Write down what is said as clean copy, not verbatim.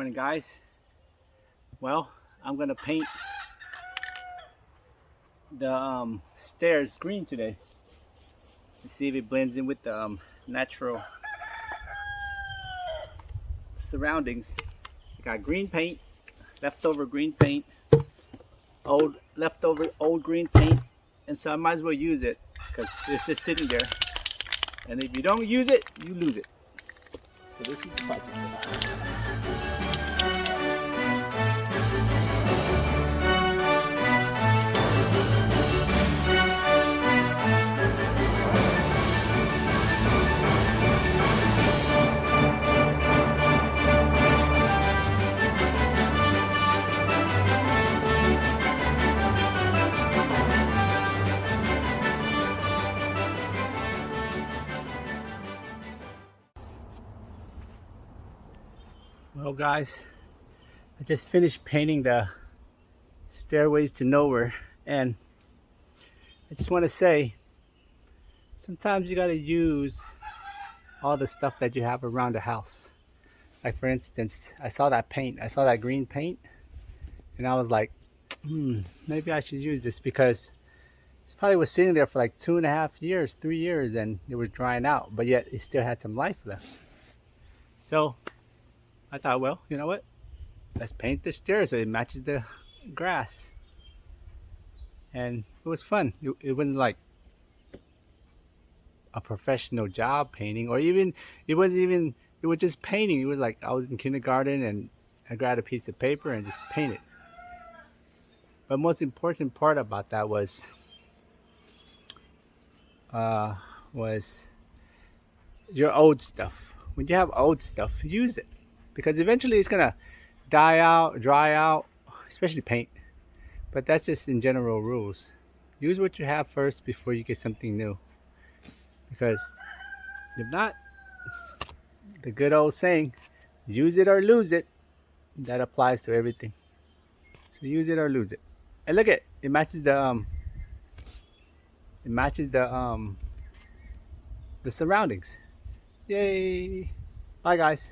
Morning, guys. Well, I'm gonna paint the stairs green today. Let's see if it blends in with the natural surroundings. I got green paint, leftover green paint, leftover old green paint, and so I might as well use it because it's just sitting there. And if you don't use it, you lose it. So this is the project. Well, guys, I just finished painting the stairways to nowhere, and I just want to say sometimes you got to use all the stuff that you have around the house. Like, for instance, I saw that green paint, and I was like, maybe I should use this because it probably was sitting there for like 2.5 years, 3 years, and it was drying out, but yet it still had some life left. So I thought, well, you know what? Let's paint the stairs so it matches the grass. And it was fun. It wasn't like a professional job painting, or even, it was just painting. It was like I was in kindergarten and I grabbed a piece of paper and just painted. But most important part about that was your old stuff. When you have old stuff, use it, because eventually it's gonna dry out, especially paint. But that's just in general rules. Use what you have first before you get something new, because if not, the good old saying, use it or lose it, that applies to everything. So use it or lose it. And look, it matches the surroundings. Yay. Bye, guys.